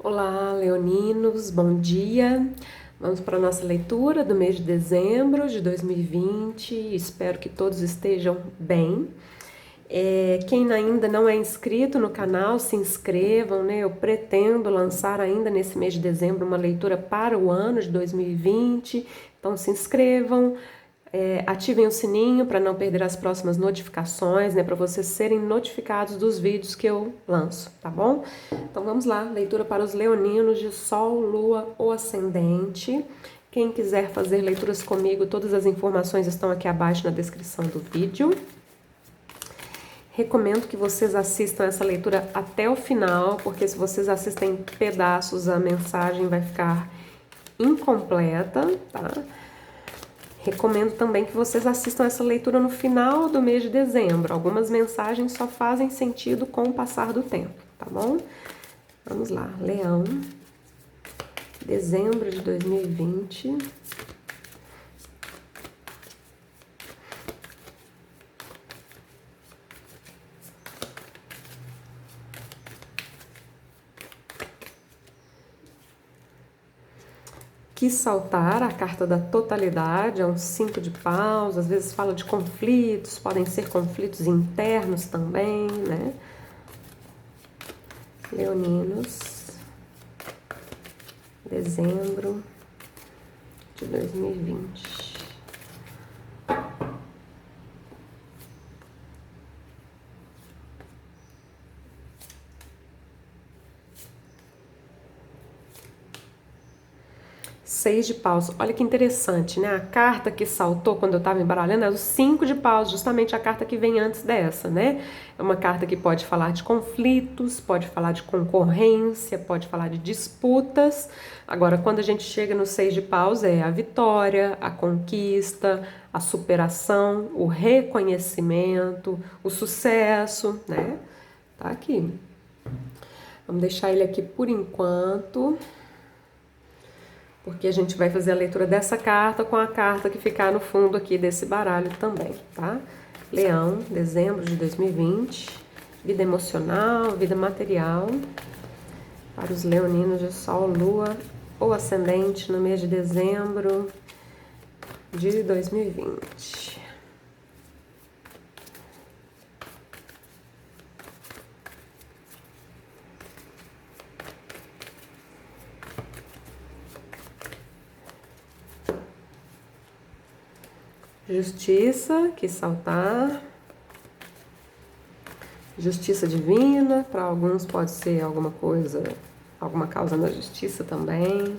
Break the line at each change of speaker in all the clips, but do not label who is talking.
Olá, leoninos, bom dia. Vamos para a nossa leitura do mês de dezembro de 2020. Espero que todos estejam bem. Quem ainda não é inscrito no canal, se inscrevam, né? Eu pretendo lançar ainda nesse mês de dezembro uma leitura para o ano de 2020. Então se inscrevam, ativem o sininho para não perder as próximas notificações, né? Para vocês serem notificados dos vídeos que eu lanço, tá bom? Então vamos lá, leitura para os leoninos de Sol, Lua ou Ascendente. Quem quiser fazer leituras comigo, todas as informações estão aqui abaixo na descrição do vídeo. Recomendo que vocês assistam essa leitura até o final, porque se vocês assistem pedaços, a mensagem vai ficar incompleta, tá? Recomendo também que vocês assistam essa leitura no final do mês de dezembro. Algumas mensagens só fazem sentido com o passar do tempo, tá bom? Vamos lá, Leão, dezembro de 2020. Quis saltar a carta da totalidade, é um 5 de paus, às vezes fala de conflitos, podem ser conflitos internos também, né? Leoninos, dezembro de 2020. Seis de paus. Olha que interessante, né? A carta que saltou quando eu estava embaralhando é o 5 de paus, justamente a carta que vem antes dessa, né? É uma carta que pode falar de conflitos, pode falar de concorrência, pode falar de disputas. Agora, quando a gente chega no 6 de paus, é a vitória, a conquista, a superação, o reconhecimento, o sucesso, né? Tá aqui. Vamos deixar ele aqui por enquanto, porque a gente vai fazer a leitura dessa carta com a carta que ficar no fundo aqui desse baralho também, tá? Leão, dezembro de 2020, vida emocional, vida material, para os leoninos de Sol, Lua ou Ascendente no mês de dezembro de 2020. Justiça, que saltar. Justiça divina, para alguns pode ser alguma coisa, alguma causa na justiça também.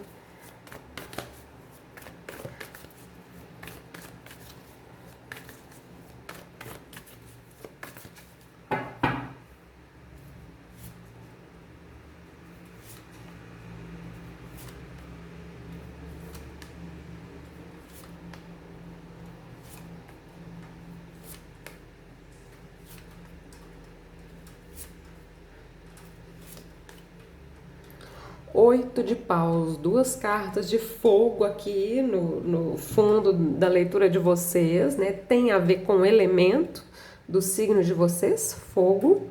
Oito de paus, duas cartas de fogo aqui no fundo da leitura de vocês, né? Tem a ver com o elemento do signo de vocês, fogo.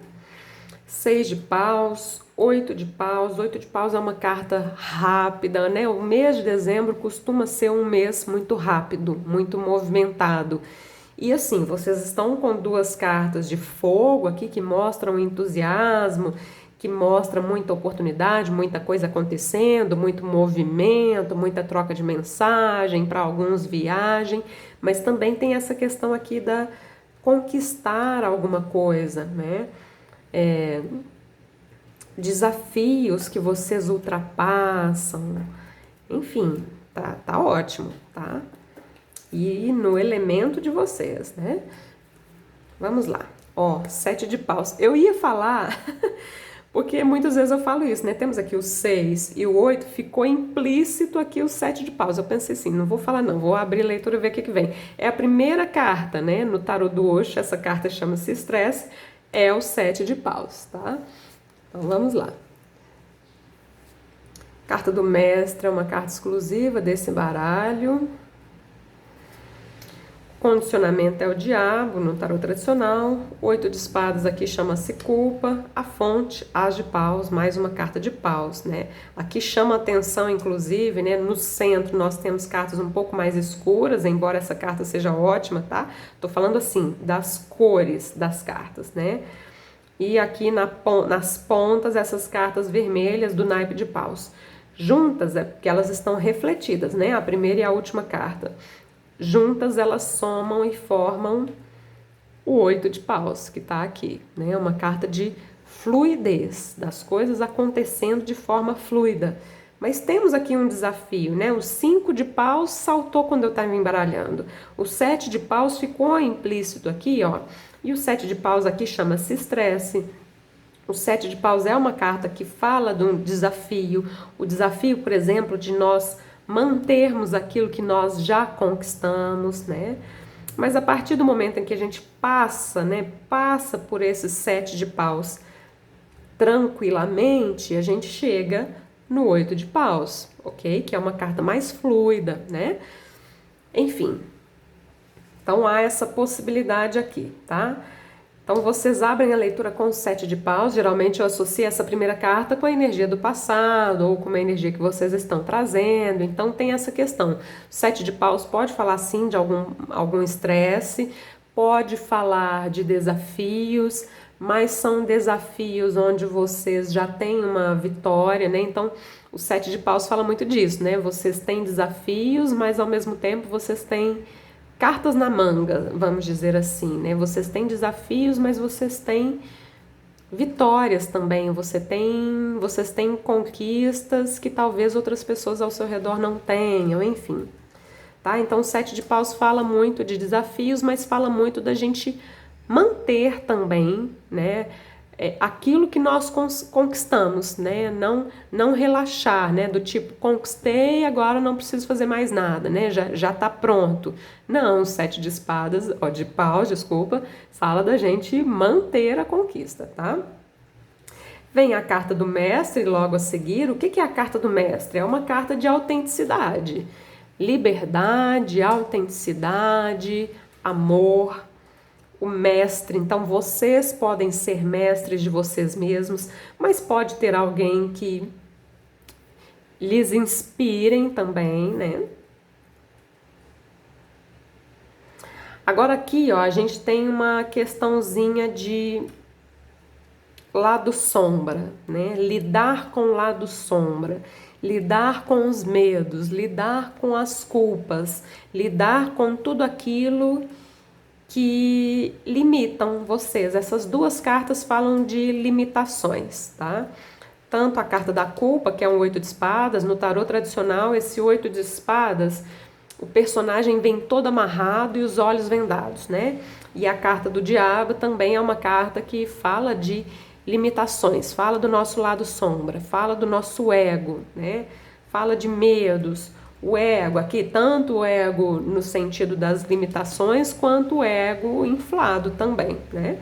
Seis de paus, oito de paus. Oito de paus é uma carta rápida, né? O mês de dezembro costuma ser um mês muito rápido, muito movimentado. E assim, vocês estão com duas cartas de fogo aqui que mostram entusiasmo, que mostra muita oportunidade, muita coisa acontecendo, muito movimento, muita troca de mensagem, para alguns viagem, mas também tem essa questão aqui da conquistar alguma coisa, né? Desafios que vocês ultrapassam, enfim, tá ótimo, tá? E no elemento de vocês, né? Vamos lá. Ó, sete de paus. Eu ia falar, porque muitas vezes eu falo isso, né? Temos aqui o 6 e o 8, ficou implícito aqui o 7 de paus. Eu pensei assim, não vou falar não, vou abrir a leitura e ver o que vem. É a primeira carta, né? No tarô do Osho, essa carta chama-se estresse, é o 7 de paus, tá? Então vamos lá. Carta do mestre é uma carta exclusiva desse baralho. condicionamento é o diabo no tarô tradicional. 8 de espadas aqui chama-se culpa. A fonte, as de paus, mais uma carta de paus, né? Aqui chama atenção, inclusive, né? No centro nós temos cartas um pouco mais escuras, embora essa carta seja ótima, tá? Tô falando assim, das cores das cartas, né? E aqui nas pontas, essas cartas vermelhas do naipe de paus. Juntas, é porque elas estão refletidas, né? A primeira e a última carta. Juntas elas somam e formam o 8 de paus, que está aqui, né? Uma carta de fluidez, das coisas acontecendo de forma fluida. Mas temos aqui um desafio, né? O 5 de paus saltou quando eu estava embaralhando. O 7 de paus ficou implícito aqui, ó. E o 7 de paus aqui chama-se estresse. O 7 de paus é uma carta que fala de um desafio. O desafio, por exemplo, de nós mantermos aquilo que nós já conquistamos, né? Mas a partir do momento em que a gente passa, né, passa por esse 7 de paus tranquilamente, a gente chega no 8 de paus, ok? Que é uma carta mais fluida, né? Enfim, então há essa possibilidade aqui, tá? Então vocês abrem a leitura com o 7 de paus, geralmente eu associo essa primeira carta com a energia do passado ou com uma energia que vocês estão trazendo, então tem essa questão. O 7 de paus pode falar sim de algum estresse, pode falar de desafios, mas são desafios onde vocês já têm uma vitória, né? Então o 7 de paus fala muito disso, né? Vocês têm desafios, mas ao mesmo tempo vocês têm cartas na manga, vamos dizer assim, né? Vocês têm desafios, mas vocês têm vitórias também. Vocês têm conquistas que talvez outras pessoas ao seu redor não tenham, enfim. Tá? Então o 7 de paus fala muito de desafios, mas fala muito da gente manter também, né? Aquilo que nós conquistamos, né? Não relaxar, né? Do tipo, conquistei, agora não preciso fazer mais nada, né? Já tá pronto. Não, o 7 de espadas, de paus, desculpa, fala da gente manter a conquista, tá? Vem a carta do mestre logo a seguir. O que é a carta do mestre? É uma carta de autenticidade, liberdade, autenticidade, amor. O mestre, então vocês podem ser mestres de vocês mesmos, mas pode ter alguém que lhes inspirem também, né? Agora aqui, ó, a gente tem uma questãozinha de lado sombra, né? Lidar com o lado sombra, lidar com os medos, lidar com as culpas, lidar com tudo aquilo que limitam vocês. Essas duas cartas falam de limitações, tá? Tanto a carta da culpa, que é um 8 de espadas, no tarô tradicional, esse 8 de espadas, o personagem vem todo amarrado e os olhos vendados, né? E a carta do diabo também é uma carta que fala de limitações, fala do nosso lado sombra, fala do nosso ego, né? Fala de medos. O ego aqui, tanto o ego no sentido das limitações, quanto o ego inflado também, né?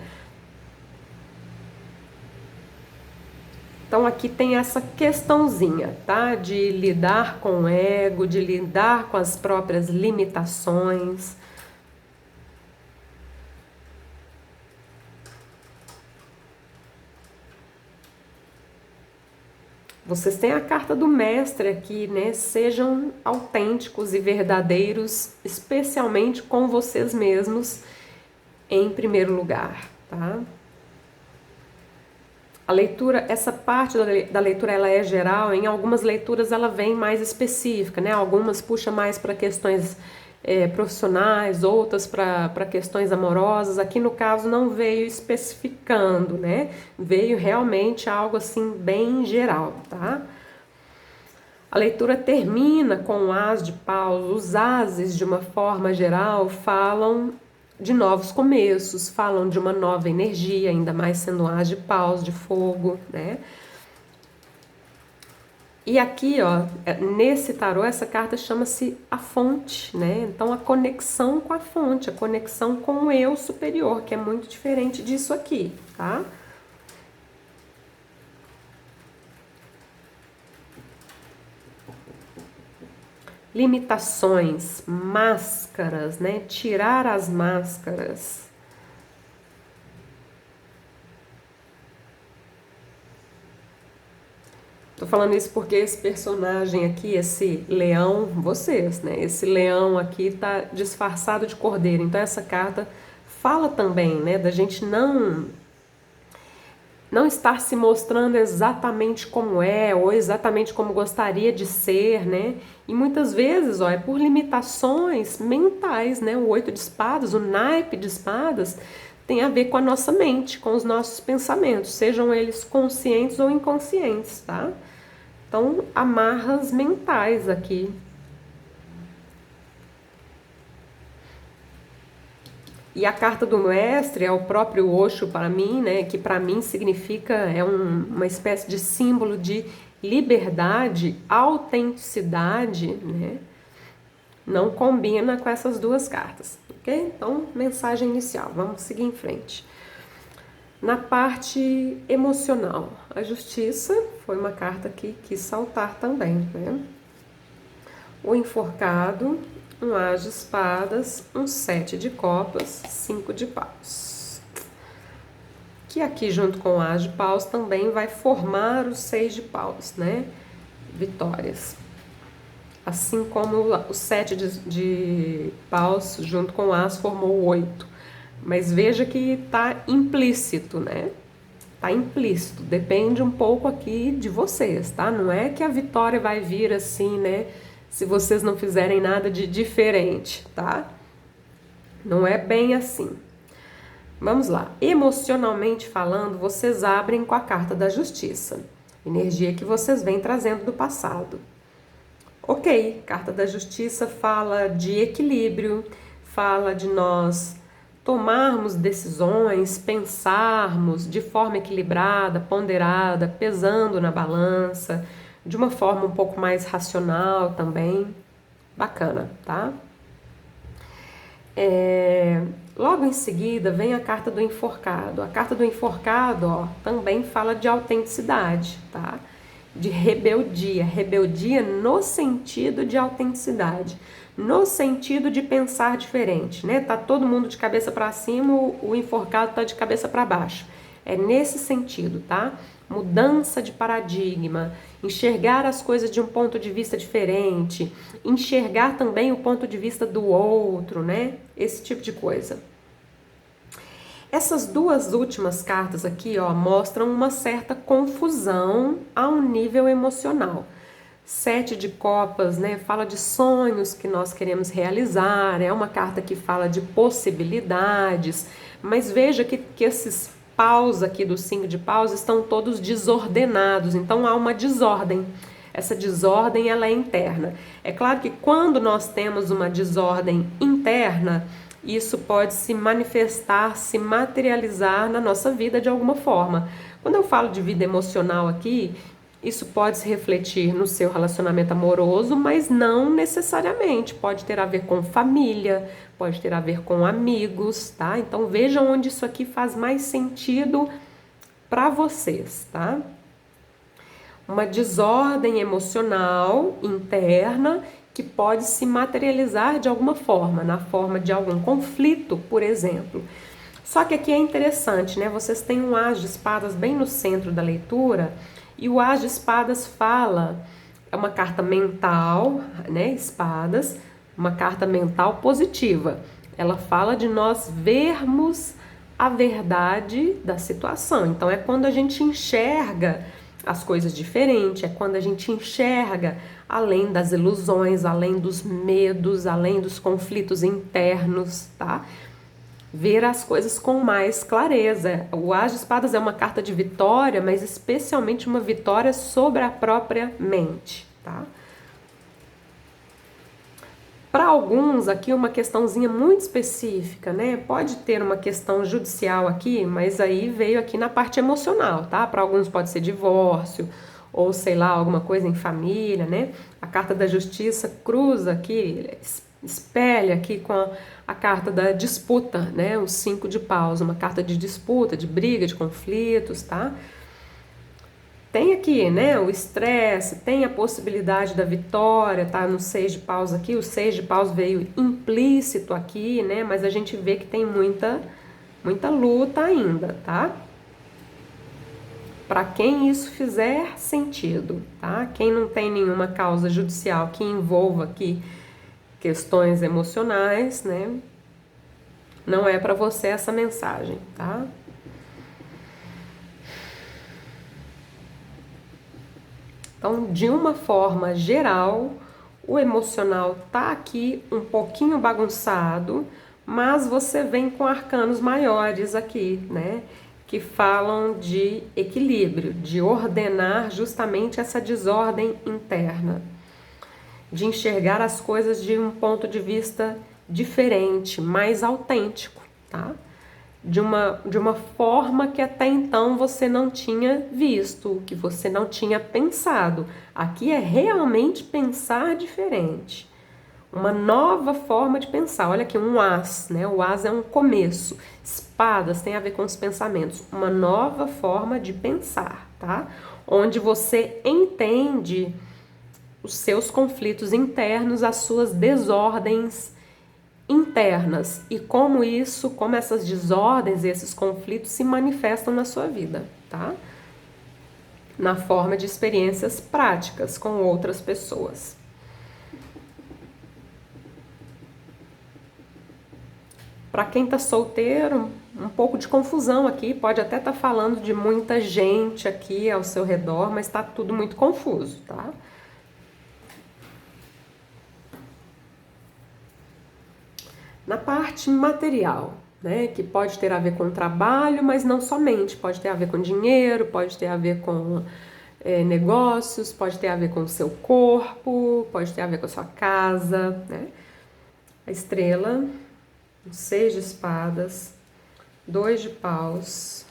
Então aqui tem essa questãozinha, tá? De lidar com o ego, de lidar com as próprias limitações. Vocês têm a carta do mestre aqui, né? Sejam autênticos e verdadeiros, especialmente com vocês mesmos, em primeiro lugar, tá? A leitura, essa parte da leitura, ela é geral. Em algumas leituras ela vem mais específica, né? Algumas puxa mais para questões profissionais, outras para questões amorosas. Aqui no caso não veio especificando, né? Veio realmente algo assim bem geral, tá? A leitura termina com o as de paus. Os ases, de uma forma geral, falam de novos começos, falam de uma nova energia, ainda mais sendo as de paus, de fogo, né? E aqui, ó, nesse tarô, essa carta chama-se a fonte, né? Então, a conexão com a fonte, a conexão com o eu superior, que é muito diferente disso aqui, tá? limitações, máscaras, né? Tirar as máscaras. Tô falando isso porque esse personagem aqui, esse leão, vocês, né? Esse leão aqui tá disfarçado de cordeiro. Então essa carta fala também, né, da gente não estar se mostrando exatamente como é ou exatamente como gostaria de ser, né? E muitas vezes, ó, é por limitações mentais, né? O 8 de espadas, o naipe de espadas tem a ver com a nossa mente, com os nossos pensamentos, sejam eles conscientes ou inconscientes, tá? Então, amarras mentais aqui. E a carta do mestre é o próprio Osho para mim, né? Que para mim significa, uma espécie de símbolo de liberdade, autenticidade, né? Não combina com essas duas cartas, ok? Então, mensagem inicial, vamos seguir em frente. Na parte emocional, a justiça foi uma carta que quis saltar também, né? O enforcado, um as de espadas, um 7 de copas, 5 de paus. Que aqui junto com o as de paus também vai formar os 6 de paus, né? Vitórias. Assim como o 7 de paus junto com o as formou o 8. Mas veja que tá implícito, né? Tá implícito, depende um pouco aqui de vocês, tá? Não é que a vitória vai vir assim, né? Se vocês não fizerem nada de diferente, tá? Não é bem assim. Vamos lá. Emocionalmente falando, vocês abrem com a carta da justiça. Energia que vocês vêm trazendo do passado. Ok, carta da justiça fala de equilíbrio, fala de nós tomarmos decisões, pensarmos de forma equilibrada, ponderada, pesando na balança, de uma forma um pouco mais racional também. Bacana, tá? Logo em seguida vem a carta do enforcado. A carta do enforcado, ó, também fala de autenticidade, tá? De rebeldia. Rebeldia no sentido de autenticidade, no sentido de pensar diferente, né? Tá todo mundo de cabeça para cima, o enforcado tá de cabeça para baixo. É nesse sentido, tá? Mudança de paradigma, enxergar as coisas de um ponto de vista diferente, enxergar também o ponto de vista do outro, né? Esse tipo de coisa. Essas duas últimas cartas aqui, ó, mostram uma certa confusão a um nível emocional. 7 de copas, né, fala de sonhos que nós queremos realizar, é uma carta que fala de possibilidades, mas veja que esses paus aqui do 5 de paus estão todos desordenados, então há uma desordem. Essa desordem, ela é interna. É claro que quando nós temos uma desordem interna, isso pode se manifestar, se materializar na nossa vida de alguma forma. Quando eu falo de vida emocional aqui, isso pode se refletir no seu relacionamento amoroso, mas não necessariamente. Pode ter a ver com família, pode ter a ver com amigos, tá? Então vejam onde isso aqui faz mais sentido para vocês, tá? Uma desordem emocional interna que pode se materializar de alguma forma, na forma de algum conflito, por exemplo. Só que aqui é interessante, né? Vocês têm um as de espadas bem no centro da leitura, e o as de espadas fala, é uma carta mental, né? Espadas, uma carta mental positiva. Ela fala de nós vermos a verdade da situação. Então é quando a gente enxerga as coisas diferentes, é quando a gente enxerga além das ilusões, além dos medos, além dos conflitos internos, tá? Ver as coisas com mais clareza. O as de espadas é uma carta de vitória, mas especialmente uma vitória sobre a própria mente, tá? Para alguns aqui uma questãozinha muito específica, né? Pode ter uma questão judicial aqui, mas aí veio aqui na parte emocional, tá? Para alguns pode ser divórcio, ou sei lá, alguma coisa em família, né? A carta da justiça cruza aqui, espelha aqui com a carta da disputa, né? O 5 de paus, uma carta de disputa, de briga, de conflitos, tá? Tem aqui, né, o estresse, tem a possibilidade da vitória, tá no 6 de paus aqui, o 6 de paus veio implícito aqui, né, mas a gente vê que tem muita luta ainda, tá? Para quem isso fizer sentido, tá? Quem não tem nenhuma causa judicial que envolva aqui questões emocionais, né, não é para você essa mensagem, tá? Então, de uma forma geral, o emocional tá aqui um pouquinho bagunçado, mas você vem com arcanos maiores aqui, né? Que falam de equilíbrio, de ordenar justamente essa desordem interna, de enxergar as coisas de um ponto de vista diferente, mais autêntico, tá? De uma forma que até então você não tinha visto, que você não tinha pensado. Aqui é realmente pensar diferente. Uma nova forma de pensar. Olha aqui, um as, né? O as é um começo. Espadas tem a ver com os pensamentos. Uma nova forma de pensar, tá? Onde você entende os seus conflitos internos, as suas desordens internas e como essas desordens, esses conflitos se manifestam na sua vida, tá? Na forma de experiências práticas com outras pessoas. Para quem tá solteiro, um pouco de confusão aqui, pode até estar falando de muita gente aqui ao seu redor, mas tá tudo muito confuso, tá? Na parte material, né, que pode ter a ver com trabalho, mas não somente, pode ter a ver com dinheiro, pode ter a ver com negócios, pode ter a ver com o seu corpo, pode ter a ver com a sua casa, né? A estrela, o 6 de espadas, 2 de paus,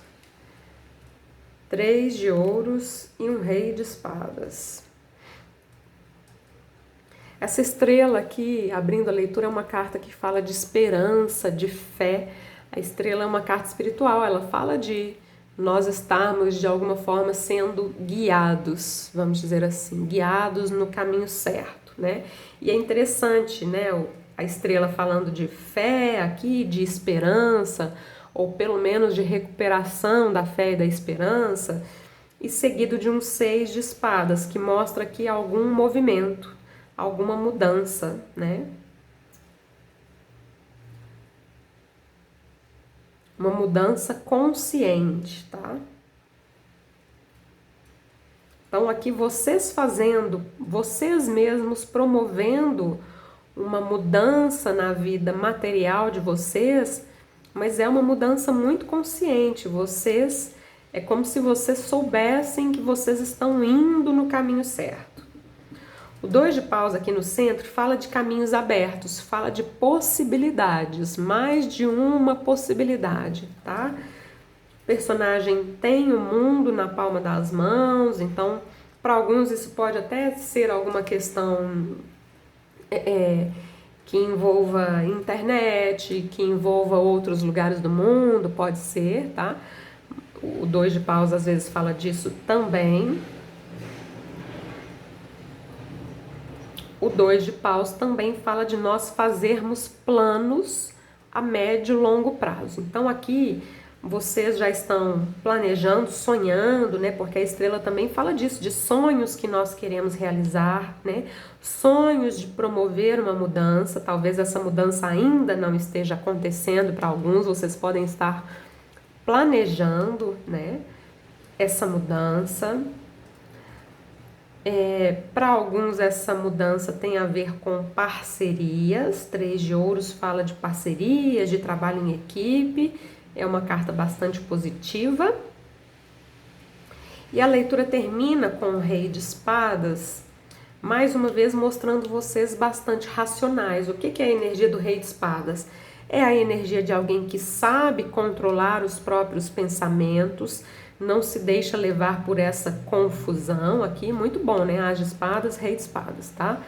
3 de ouros e um rei de espadas. Essa estrela aqui, abrindo a leitura, é uma carta que fala de esperança, de fé. A estrela é uma carta espiritual, ela fala de nós estarmos de alguma forma sendo guiados, vamos dizer assim, guiados no caminho certo, né? E é interessante, né, a estrela falando de fé aqui, de esperança, ou pelo menos de recuperação da fé e da esperança, e seguido de um 6 de espadas, que mostra aqui algum movimento, alguma mudança, né? Uma mudança consciente, tá? Então aqui vocês mesmos promovendo uma mudança na vida material de vocês, mas é uma mudança muito consciente. É como se vocês soubessem que vocês estão indo no caminho certo. O 2 de paus aqui no centro fala de caminhos abertos, fala de possibilidades, mais de uma possibilidade, tá? O personagem tem o mundo na palma das mãos, então para alguns isso pode até ser alguma questão que envolva internet, que envolva outros lugares do mundo, pode ser, tá? O 2 de paus às vezes fala disso também. O 2 de paus também fala de nós fazermos planos a médio e longo prazo. Então aqui vocês já estão planejando, sonhando, né? Porque a estrela também fala disso, de sonhos que nós queremos realizar, né? Sonhos de promover uma mudança. Talvez essa mudança ainda não esteja acontecendo para alguns, vocês podem estar planejando, né? Essa mudança. Para alguns essa mudança tem a ver com parcerias. 3 de ouros fala de parcerias, de trabalho em equipe. É uma carta bastante positiva. E a leitura termina com o rei de espadas, mais uma vez mostrando vocês bastante racionais. O que é a energia do rei de espadas? É a energia de alguém que sabe controlar os próprios pensamentos, não se deixa levar por essa confusão aqui, muito bom, né? As de espadas, rei de espadas, tá?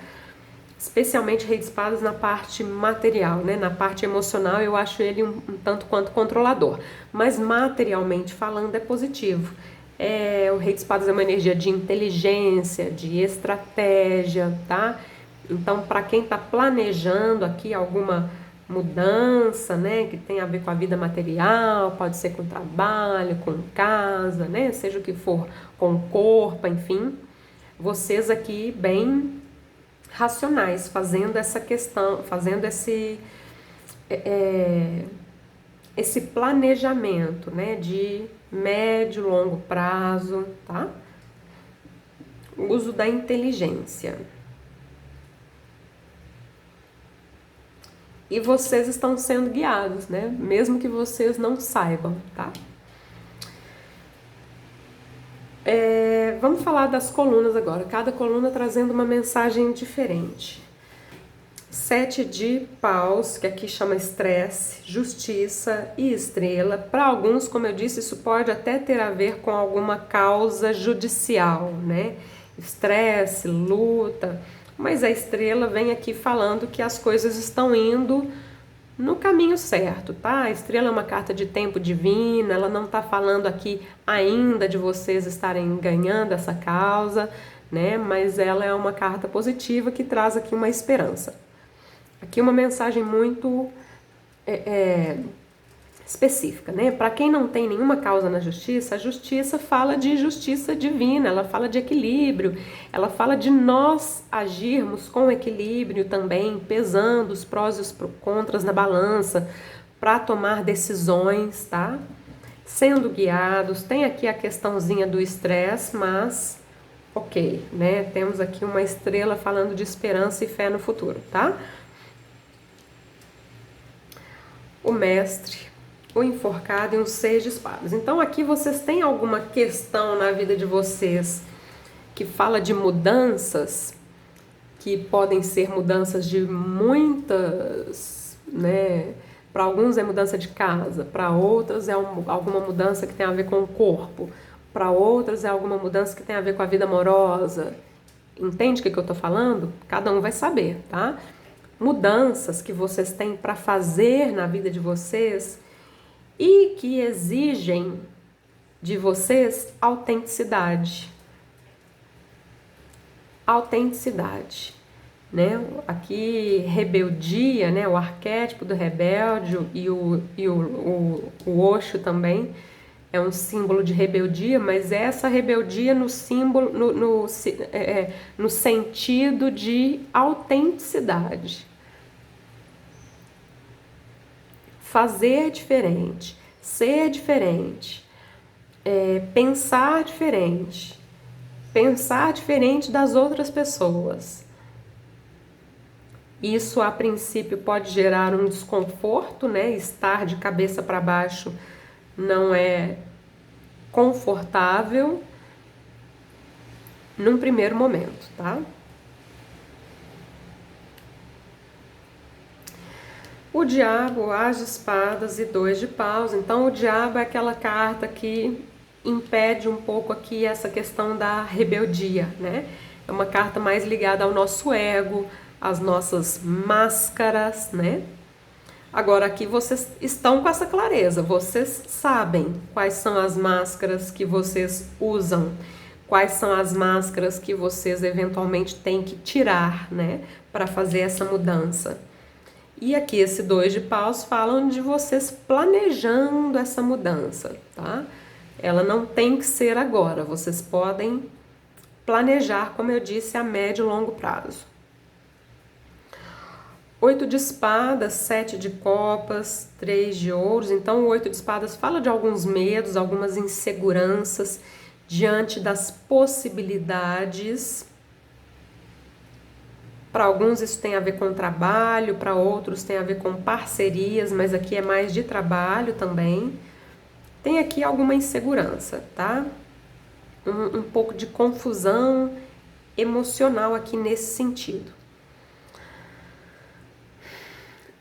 Especialmente rei de espadas na parte material, né? Na parte emocional eu acho ele um tanto quanto controlador, mas materialmente falando é positivo. O Rei de Espadas é uma energia de inteligência, de estratégia, tá? Então, para quem está planejando aqui alguma mudança, né, que tem a ver com a vida material, pode ser com trabalho, com casa, né, seja o que for, com o corpo, enfim, vocês aqui bem racionais, fazendo essa questão, fazendo esse planejamento, né, de médio, longo prazo, tá? Uso da inteligência. E vocês estão sendo guiados, né? Mesmo que vocês não saibam, tá? Vamos falar das colunas agora. Cada coluna trazendo uma mensagem diferente. 7 de paus, que aqui chama estresse, justiça e estrela. Para alguns, como eu disse, isso pode até ter a ver com alguma causa judicial, né? Estresse, luta. Mas a estrela vem aqui falando que as coisas estão indo no caminho certo, tá? A estrela é uma carta de tempo divino, ela não tá falando aqui ainda de vocês estarem ganhando essa causa, né? Mas ela é uma carta positiva que traz aqui uma esperança. Aqui uma mensagem muito específica, né? Para quem não tem nenhuma causa na justiça, a justiça fala de justiça divina, ela fala de equilíbrio, ela fala de nós agirmos com equilíbrio também, pesando os prós e os contras na balança para tomar decisões, tá? Sendo guiados, tem aqui a questãozinha do estresse, mas ok, né? Temos aqui uma estrela falando de esperança e fé no futuro, tá? O mestre, o enforcado e um 6 de espadas. Então aqui vocês têm alguma questão na vida de vocês que fala de mudanças, que podem ser mudanças de muitas, né? Para alguns é mudança de casa, para outras é alguma mudança que tem a ver com o corpo, para outras é alguma mudança que tem a ver com a vida amorosa. Entende o que eu tô falando? Cada um vai saber, tá? Mudanças que vocês têm para fazer na vida de vocês e que exigem de vocês autenticidade. Autenticidade, né? Aqui rebeldia, né? O arquétipo do rebelde e o Osho também é um símbolo de rebeldia, mas essa rebeldia no símbolo, no sentido de autenticidade. Fazer diferente, ser diferente, pensar diferente das outras pessoas. Isso a princípio pode gerar um desconforto, né? Estar de cabeça para baixo não é confortável num primeiro momento, tá? O diabo, as de espadas e 2 de paus. Então o diabo é aquela carta que impede um pouco aqui essa questão da rebeldia, né? É uma carta mais ligada ao nosso ego, às nossas máscaras, né? Agora aqui vocês estão com essa clareza, vocês sabem quais são as máscaras que vocês usam, quais são as máscaras que vocês eventualmente têm que tirar, né, para fazer essa mudança. E aqui esse 2 de paus falam de vocês planejando essa mudança, tá? Ela não tem que ser agora, vocês podem planejar, como eu disse, a médio e longo prazo. 8 de espadas, 7 de copas, 3 de ouros. Então o 8 de espadas fala de alguns medos, algumas inseguranças diante das possibilidades. Para alguns isso tem a ver com trabalho, para outros tem a ver com parcerias, mas aqui é mais de trabalho também. Tem aqui alguma insegurança, tá? Um pouco de confusão emocional aqui nesse sentido.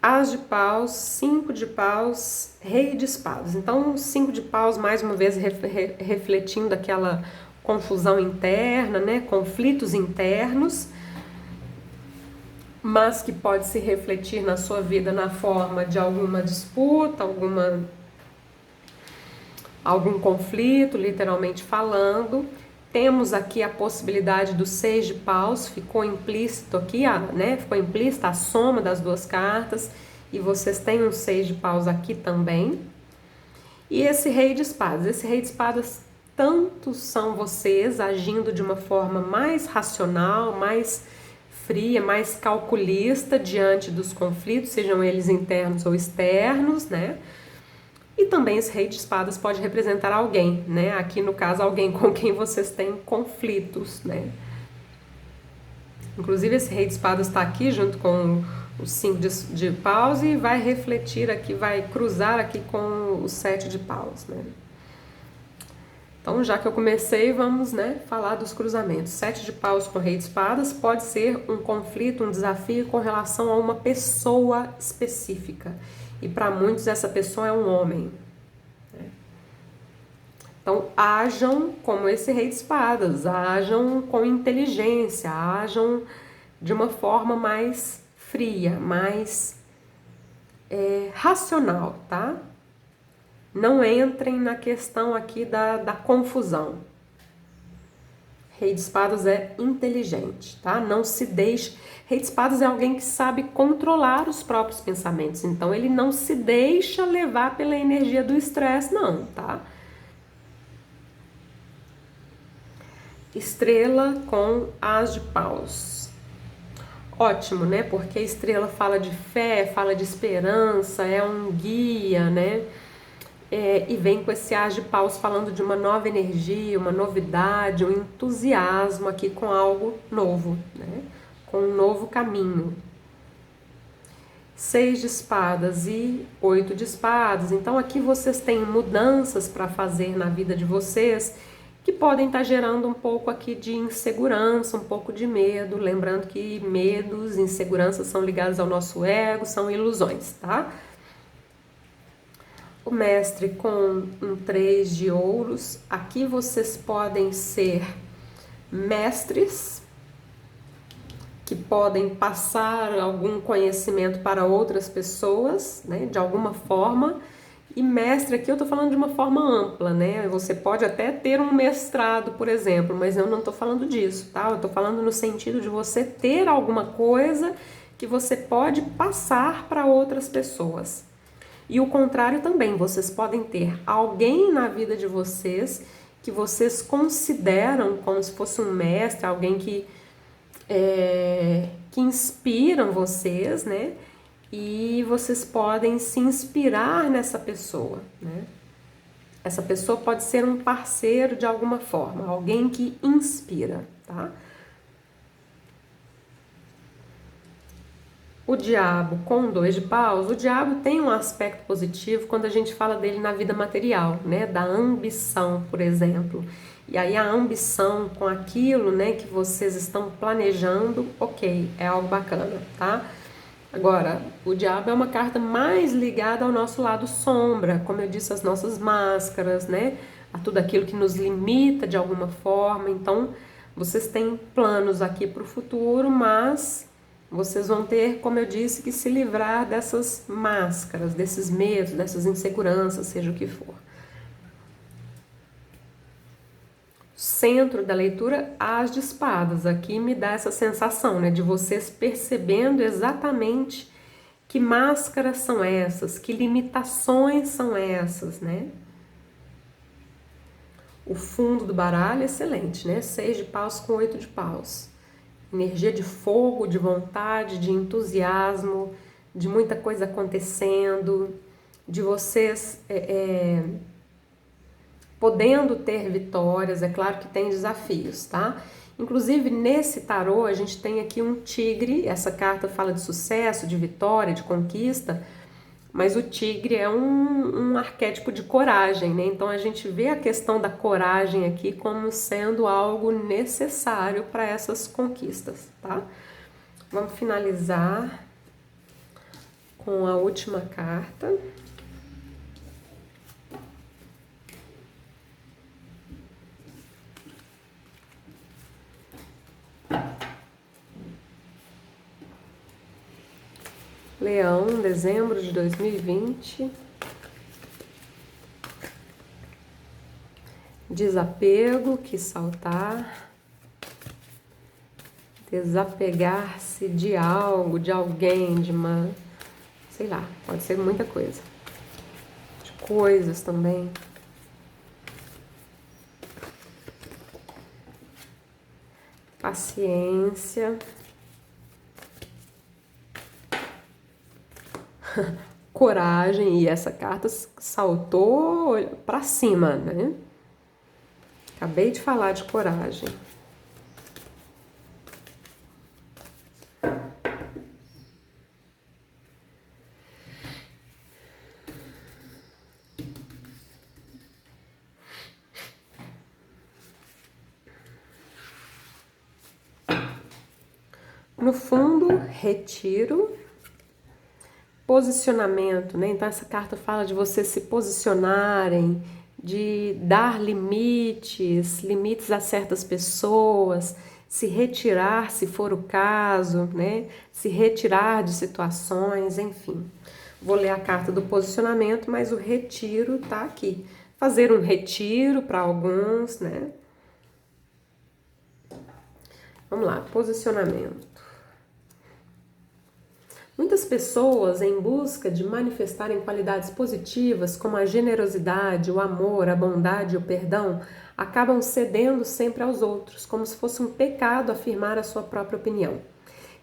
As de paus, 5 de paus, rei de espadas. Então, 5 de paus, mais uma vez, refletindo aquela confusão interna, né? Conflitos internos, mas que pode se refletir na sua vida na forma de alguma disputa, alguma algum conflito, literalmente falando. Temos aqui a possibilidade do 6 de paus, ficou implícito aqui, né? Ficou implícita a soma das duas cartas, e vocês têm um 6 de paus aqui também. E esse rei de espadas, tanto são vocês agindo de uma forma mais racional, mais fria, mais calculista diante dos conflitos, sejam eles internos ou externos, né? E também esse rei de espadas pode representar alguém, né? Aqui no caso, alguém com quem vocês têm conflitos, né? Inclusive esse rei de espadas está aqui junto com o 5 de paus e vai refletir aqui, vai cruzar aqui com o 7 de paus, né? Então, já que eu comecei, vamos, né, falar dos cruzamentos. 7 de paus com rei de espadas pode ser um conflito, um desafio com relação a uma pessoa específica. E para muitos essa pessoa é um homem. Então, ajam como esse rei de espadas, ajam com inteligência, ajam de uma forma mais fria, mais racional, tá? Não entrem na questão aqui da confusão. Rei de espadas é inteligente, tá? Não se deixe... Rei de espadas é alguém que sabe controlar os próprios pensamentos, então ele não se deixa levar pela energia do estresse, não, tá? Estrela com as de paus. Ótimo, né? Porque a estrela fala de fé, fala de esperança, é um guia, né? E vem com esse as de paus falando de uma nova energia, uma novidade, um entusiasmo aqui com algo novo, né? Com um novo caminho. 6 de espadas e 8 de espadas. Então aqui vocês têm mudanças para fazer na vida de vocês que podem estar gerando um pouco aqui de insegurança, um pouco de medo. Lembrando que medos, inseguranças são ligados ao nosso ego, são ilusões, tá? O mestre com um 3 de ouros. Aqui vocês podem ser mestres, que podem passar algum conhecimento para outras pessoas, né, de alguma forma. E mestre aqui eu tô falando de uma forma ampla, né? Você pode até ter um mestrado, por exemplo, mas eu não tô falando disso, tá? Eu tô falando no sentido de você ter alguma coisa que você pode passar para outras pessoas. E o contrário também, vocês podem ter alguém na vida de vocês que vocês consideram como se fosse um mestre, alguém que inspiram vocês, né? E vocês podem se inspirar nessa pessoa, né? Essa pessoa pode ser um parceiro de alguma forma, alguém que inspira, tá? O diabo com 2 de paus, o diabo tem um aspecto positivo quando a gente fala dele na vida material, né? Da ambição, por exemplo. E aí a ambição com aquilo, né, que vocês estão planejando, ok, é algo bacana, tá? Agora, o diabo é uma carta mais ligada ao nosso lado sombra, como eu disse, as nossas máscaras, né? A tudo aquilo que nos limita de alguma forma. Então, vocês têm planos aqui para o futuro, mas vocês vão ter, como eu disse, que se livrar dessas máscaras, desses medos, dessas inseguranças, seja o que for. Centro da leitura, as de espadas. Aqui me dá essa sensação, né, de vocês percebendo exatamente que máscaras são essas, que limitações são essas, né? O fundo do baralho é excelente, né? 6 de paus com 8 de paus. Energia de fogo, de vontade, de entusiasmo, de muita coisa acontecendo, de vocês podendo ter vitórias. É claro que tem desafios, tá? Inclusive, nesse tarô, a gente tem aqui um tigre. Essa carta fala de sucesso, de vitória, de conquista, mas o tigre é um arquétipo de coragem, né? Então, a gente vê a questão da coragem aqui como sendo algo necessário para essas conquistas, tá? Vamos finalizar com a última carta. Leão, dezembro de 2020. Desapego, quis saltar. Desapegar-se de algo, de alguém, de uma... sei lá, pode ser muita coisa. De coisas também. Paciência. Coragem, e essa carta saltou pra cima, né? Acabei de falar de coragem. No fundo, retiro. Posicionamento, né? Então essa carta fala de vocês se posicionarem, de dar limites a certas pessoas, se retirar se for o caso, né? Se retirar de situações, enfim. Vou ler a carta do posicionamento, mas o retiro tá aqui. Fazer um retiro para alguns, né? Vamos lá, posicionamento. Muitas pessoas, em busca de manifestarem qualidades positivas, como a generosidade, o amor, a bondade e o perdão, acabam cedendo sempre aos outros, como se fosse um pecado afirmar a sua própria opinião.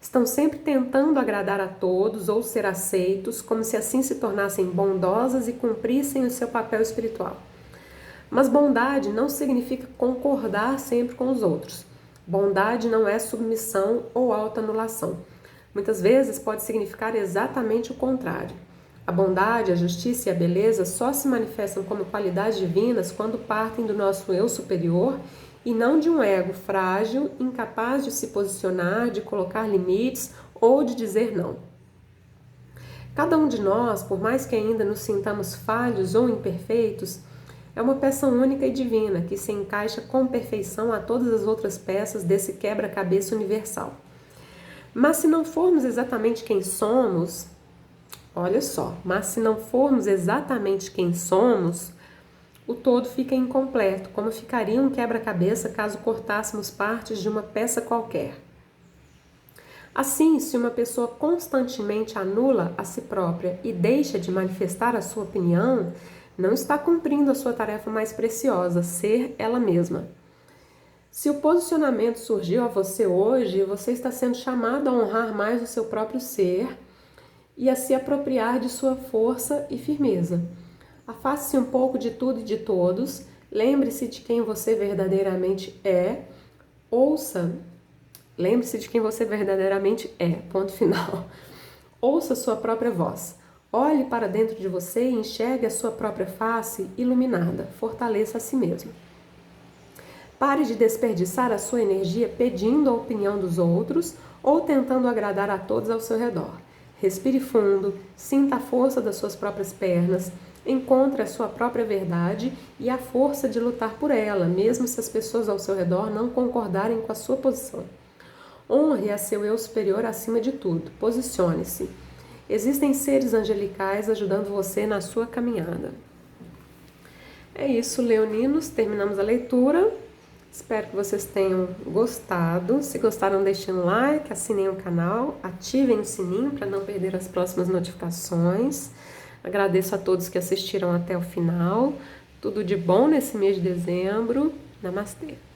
Estão sempre tentando agradar a todos ou ser aceitos, como se assim se tornassem bondosas e cumprissem o seu papel espiritual. Mas bondade não significa concordar sempre com os outros. Bondade não é submissão ou autoanulação. Muitas vezes pode significar exatamente o contrário. A bondade, a justiça e a beleza só se manifestam como qualidades divinas quando partem do nosso eu superior e não de um ego frágil, incapaz de se posicionar, de colocar limites ou de dizer não. Cada um de nós, por mais que ainda nos sintamos falhos ou imperfeitos, é uma peça única e divina que se encaixa com perfeição a todas as outras peças desse quebra-cabeça universal. Mas se não formos exatamente quem somos, olha só, mas se não formos exatamente quem somos, o todo fica incompleto, como ficaria um quebra-cabeça caso cortássemos partes de uma peça qualquer. Assim, se uma pessoa constantemente anula a si própria e deixa de manifestar a sua opinião, não está cumprindo a sua tarefa mais preciosa, ser ela mesma. Se o posicionamento surgiu a você hoje, você está sendo chamado a honrar mais o seu próprio ser e a se apropriar de sua força e firmeza. Afaste-se um pouco de tudo e de todos, lembre-se de quem você verdadeiramente é, lembre-se de quem você verdadeiramente é, ponto final. Ouça sua própria voz. Olhe para dentro de você e enxergue a sua própria face iluminada. Fortaleça a si mesmo. Pare de desperdiçar a sua energia pedindo a opinião dos outros ou tentando agradar a todos ao seu redor. Respire fundo, sinta a força das suas próprias pernas, encontre a sua própria verdade e a força de lutar por ela, mesmo se as pessoas ao seu redor não concordarem com a sua posição. Honre a seu eu superior acima de tudo. Posicione-se. Existem seres angelicais ajudando você na sua caminhada. É isso, leoninos. Terminamos a leitura. Espero que vocês tenham gostado. Se gostaram, deixem um like, assinem o canal, ativem o sininho para não perder as próximas notificações. Agradeço a todos que assistiram até o final. Tudo de bom nesse mês de dezembro. Namastê!